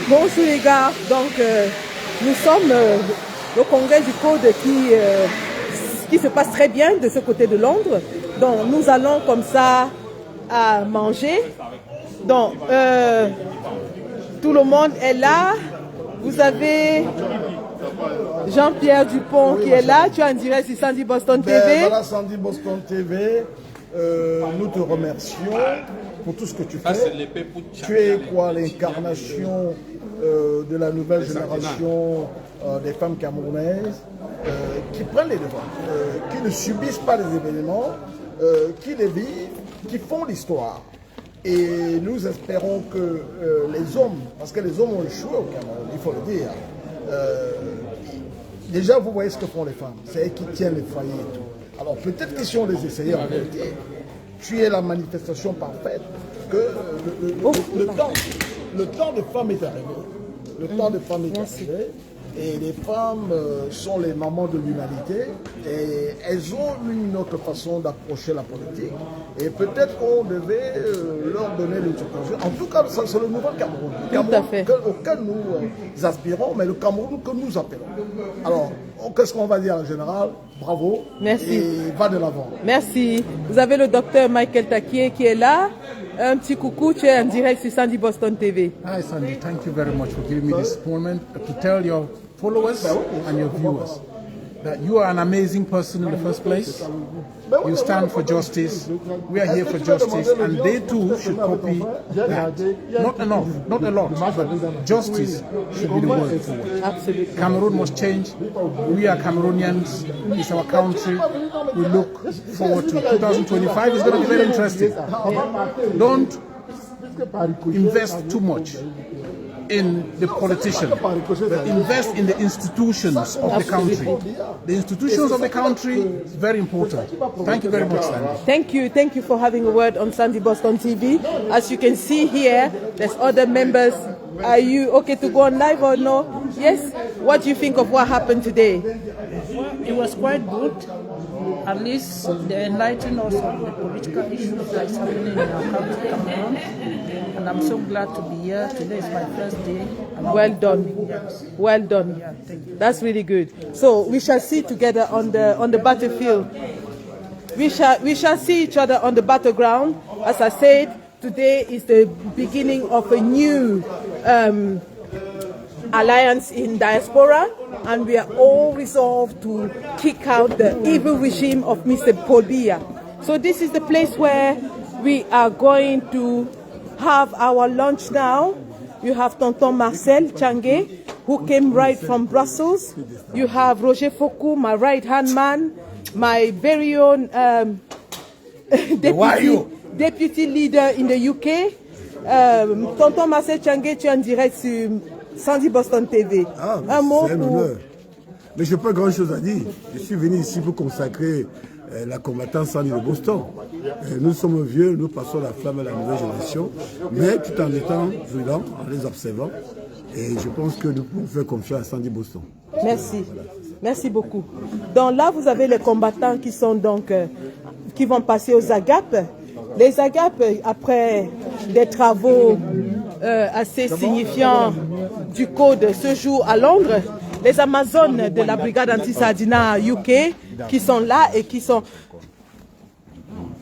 Bonjour les gars, donc nous sommes au congrès du code qui se passe très bien de ce côté de Londres. Donc nous allons comme ça à manger. Donc tout le monde est là. Vous avez Jean-Pierre Dupont qui est là. Tu es en direct sur Sandy Boston TV. Voilà Sandy Boston TV. Nous te remercions pour tout ce que tu fais. Tu es quoi, l'incarnation de la nouvelle génération des femmes camerounaises qui prennent les devants, qui ne subissent pas les événements, qui les vivent, qui font l'histoire. Et nous espérons que les hommes, parce que les hommes ont échoué au Cameroun, il faut le dire. Déjà, vous voyez ce que font les femmes. C'est elles qui tiennent les foyers et tout. Alors peut-être que si on les essayait en vérité, tu es la manifestation parfaite que le temps de femmes est arrivé. Le temps de femmes est arrivé. Et les femmes sont les mamans de l'humanité et elles ont une autre façon d'approcher la politique. Et peut-être qu'on devait leur donner l'autorisation. En tout cas, c'est le nouveau Cameroun. Le Cameroun auquel nous aspirons, mais le Cameroun que nous appelons. Alors, qu'est-ce qu'on va dire en général? Bravo. Merci. Et va de l'avant. Merci. Vous avez le docteur Michael Takié qui est là. Un petit coucou, tu es en direct sur Sandy Boston TV. Hi Sandy, thank you very much for giving me this moment to tell your followers and your viewers that you are an amazing person in the first place. You stand for justice. We are here for justice, and they too should copy that. Not enough, not a lot, but justice should be the word forward. Absolutely. Cameroon must change. We are Cameroonians. It's our country. We look forward to 2025. It's going to be very interesting. Don't invest too much in the politician, but invest in the institutions of the country. The institutions of the country is very important. Thank you very much, Sandy. Thank you for having a word on Sandy Boston TV. As you can see here, there's other members. Are you okay to go on live or no? Yes? What do you think of what happened today? Well, it was quite good. At least they enlightened us on the political issues that is happening in our country, Cameroon. And I'm so glad to be here. Today is my first day. Well done. Well done. Yeah, thank you. That's really good. So we shall see together on the battlefield. We shall see each other on the battleground. As I said, today is the beginning of a new alliance in diaspora, and we are all resolved to kick out the evil regime of Mr. Paul Biya. So this is the place where we are going to have our lunch now. You have Tonton Marcel Change, who came right from Brussels. You have Roger Foucault, my right-hand man, my very own deputy leader in the UK. Tonton Marcel Change, tu es en direct sur Sandy Boston TV. Ah, un mot c'est un honneur. Mais je n'ai pas grand-chose à dire. Je suis venu ici pour consacrer la combattante Sandy de Boston. Nous sommes vieux, nous passons la flamme à la nouvelle génération, mais tout en étant violents, en les observant. Et je pense que nous pouvons faire confiance à Sandy Boston. Merci. Merci beaucoup. Donc là, vous avez les combattants qui sont donc qui vont passer aux agapes. Les agapes, après des travaux assez signifiants du code ce jour à Londres, les Amazones de la brigade anti-Sardina UK qui sont là et qui sont...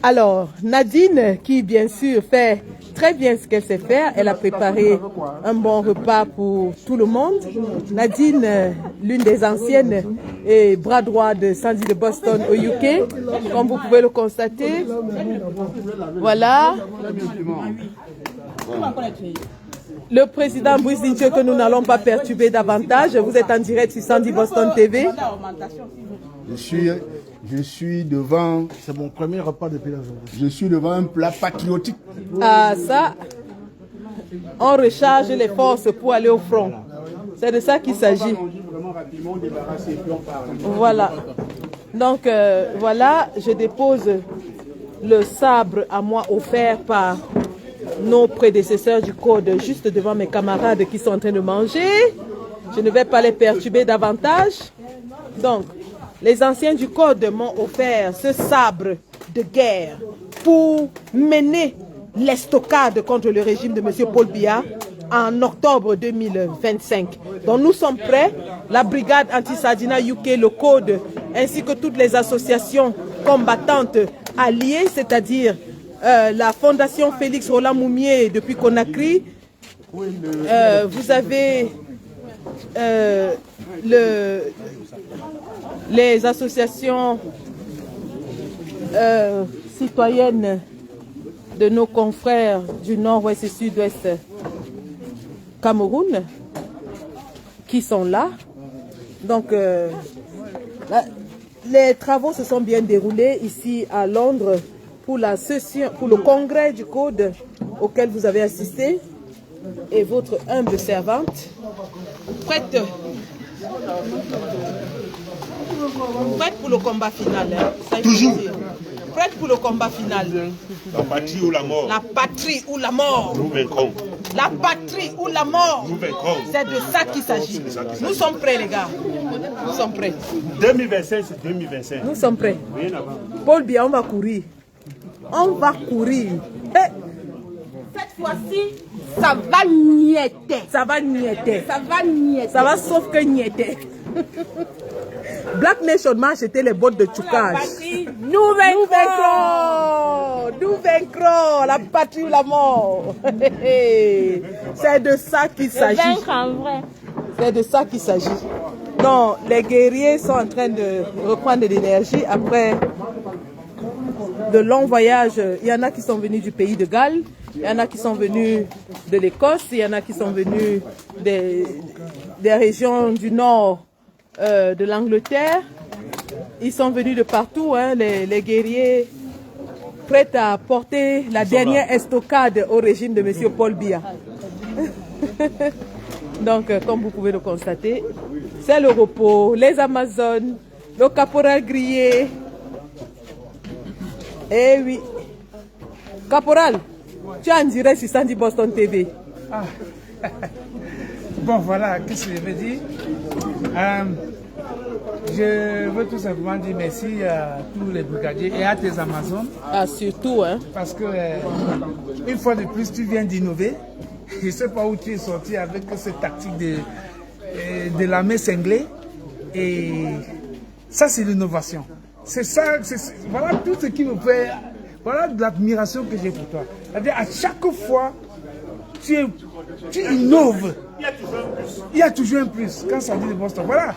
Alors, Nadine, qui bien sûr fait très bien ce qu'elle sait faire, elle a préparé un bon repas pour tout le monde. Nadine, l'une des anciennes et bras droit de Sandy de Boston au UK, comme vous pouvez le constater. Voilà. Le président Brice Lintieux, que nous n'allons pas perturber davantage. Vous êtes en direct sur Sandy Boston TV. Je suis devant... C'est mon premier repas depuis la journée. Je suis devant un plat patriotique. Ah, ça, on recharge les forces pour aller au front. C'est de ça qu'il s'agit. Voilà. Donc, voilà, je dépose le sabre à moi offert par nos prédécesseurs du code juste devant mes camarades qui sont en train de manger. Je ne vais pas les perturber davantage. Donc, les anciens du code m'ont offert ce sabre de guerre pour mener l'estocade contre le régime de M. Paul Biya en octobre 2025. Donc nous sommes prêts, la brigade anti-Sardina UK, le Code, ainsi que toutes les associations combattantes alliées, c'est-à-dire la Fondation Félix Roland Moumié depuis Conakry. Vous avez les associations citoyennes de nos confrères du nord-ouest et sud-ouest Cameroun qui sont là. Donc les travaux se sont bien déroulés ici à Londres pour la session, pour le congrès du Code auquel vous avez assisté, et votre humble servante prête pour le combat final. Ça, toujours. Prête pour le combat final. La patrie ou la mort. La patrie ou la mort. Nous vaincrons. La patrie ou la mort. Nous vaincrons. C'est de ça qu'il s'agit. Nous sommes prêts, les gars. Nous sommes prêts. 2025, c'est 2025. Nous sommes prêts. Rien avant. Paul Biya, on va courir. On va courir. Et cette fois-ci, ça va niéter. Ça va niéter. Ça va niéter. Ça va sauf que niéter. Black Nation m'a acheté les bottes de tchoukage. Nous vaincrons. Nous vaincrons. La patrie ou la mort. C'est de ça qu'il s'agit. C'est de ça qu'il s'agit. Non, les guerriers sont en train de reprendre de l'énergie après de longs voyages. Il y en a qui sont venus du pays de Galles, il y en a qui sont venus de l'Écosse, il y en a qui sont venus des régions du nord de l'Angleterre. Ils sont venus de partout, hein, les guerriers prêts à porter la dernière estocade au régime de M. Paul Biya. Donc, comme vous pouvez le constater, c'est le repos, les Amazones, le caporal grillé. Eh oui. Caporal, tu es en direct sur Sandy Boston TV. Ah. Bon, voilà, qu'est-ce que je veux dire? Je veux tout simplement dire merci à tous les brigadiers et à tes Amazones. Ah, surtout, hein. Parce que, une fois de plus, tu viens d'innover. Je ne sais pas où tu es sorti avec cette tactique de l'armée cinglée. Et ça, c'est l'innovation. C'est ça, voilà tout ce qui me fait, voilà de l'admiration que j'ai pour toi. C'est-à-dire, à chaque fois, tu innoves. Il y a toujours un plus. Quand ça dit de Boston, voilà.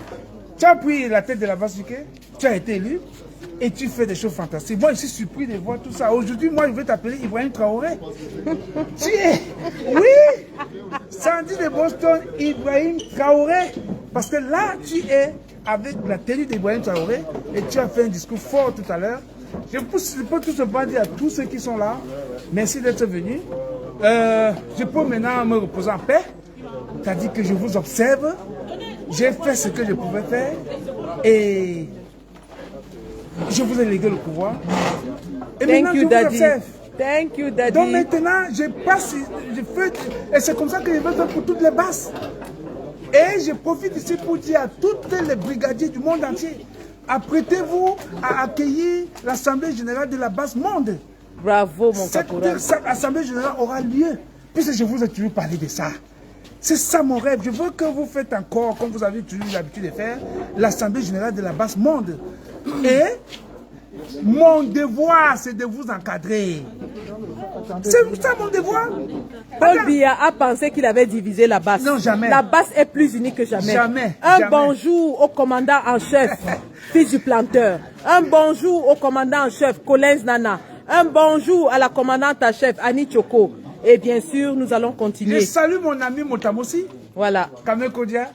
Tu as pris la tête de la Basuke, tu as été élu et tu fais des choses fantastiques. Moi, je suis surpris de voir tout ça. Aujourd'hui, moi, je vais t'appeler Ibrahim Traoré. Tu es, oui, Sandy de Boston, Ibrahim Traoré. Parce que là, tu es avec la tenue d'Ibrahim Traoré et tu as fait un discours fort tout à l'heure. Je peux tout simplement dire à tous ceux qui sont là, merci d'être venus. Je peux maintenant me reposer en paix. C'est-à-dire que je vous observe. J'ai fait ce que je pouvais faire et je vous ai légué le pouvoir. Et Thank you, Daddy. Thank you, Daddy. Donc maintenant, je passe, je fais, et c'est comme ça que je vais faire pour toutes les basses. Et je profite ici pour dire à tous les brigadiers du monde entier, apprêtez-vous à accueillir l'Assemblée Générale de la Basse Monde. Bravo, mon caporal. Cette Assemblée Générale aura lieu, puisque je vous ai toujours parlé de ça. C'est ça mon rêve. Je veux que vous faites encore, comme vous avez toujours l'habitude de faire, l'Assemblée Générale de la Basse Monde. Et mon devoir, c'est de vous encadrer. C'est ça mon devoir. Paul Biya a pensé qu'il avait divisé la basse. Non, jamais. La basse est plus unie que jamais. Jamais. Un bonjour au commandant en chef, fils du planteur. Un bonjour au commandant en chef, Collins Nana. Un bonjour à la commandante en chef, Annie Choko. Et bien sûr, nous allons continuer. Je salue mon ami Motamosi. Voilà. Kamel Kodia,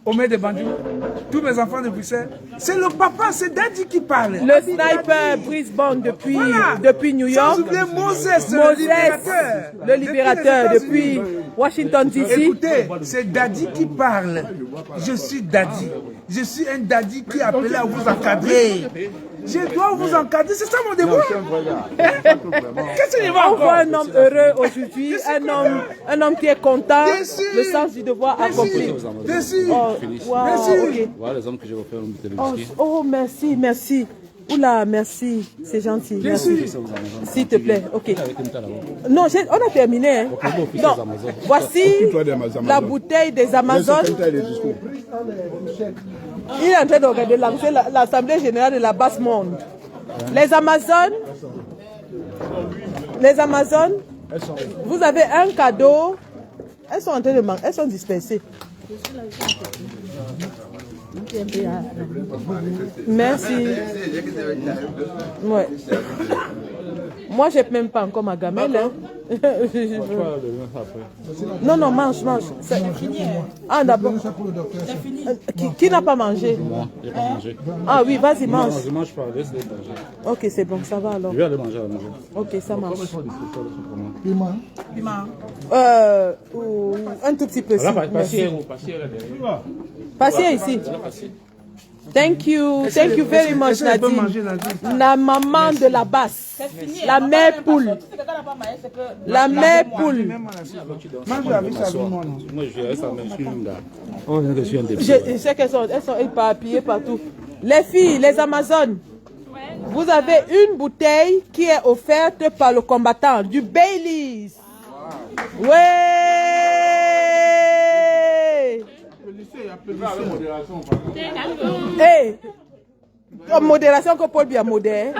Omer de Bandou, tous mes enfants de Bruxelles. C'est le papa, c'est Daddy qui parle. Le sniper Brisbane depuis, voilà. Depuis New York. Sans oublier Moses, le libérateur. Le libérateur depuis Washington DC. Écoutez, c'est Daddy qui parle. Je suis Daddy. Je suis un Daddy qui est appelé à vous encadrer. Je dois vous encadrer, c'est ça mon devoir. Qu'est-ce que je vois encore? On voit un homme heureux aujourd'hui, un homme qui est content, le sens du devoir accompli. Merci. Oh, wow, merci. Okay. Voilà les hommes que je vais faire une télévision. Oh, merci, merci. Oula, merci, c'est gentil. Merci. S'il te plaît, ok. Non, on a terminé. Hein. Donc, voici la bouteille des Amazones. Il est en train de lancer l'Assemblée générale de la basse monde. Les Amazones, vous avez un cadeau. Elles sont en train de manger, elles sont dispersées. Merci. Ouais. Moi, je n'ai même pas encore ma gamelle. Hein. Non, non, mange. C'est fini. Ah, d'abord. Qui n'a pas mangé? Moi, je n'ai pas mangé. Ah oui, vas-y, mange. Non, je mange pas, laisse-les manger. Ok, c'est bon, ça va alors. Je vais aller manger à la maison. Ok, ça marche. Piment. Un tout petit peu. Passez Passez ici. Thank you very much, Nadine. La maman de la basse. La mère poule. La mère poule. Moi, je vais ça, mais je suis une gars. Je sais qu'elles sont éparpillées partout. Les filles, les Amazones, vous avez une bouteille qui est offerte par le combattant, du Baileys. Ouais. Hey, en modération que Paul bien modère.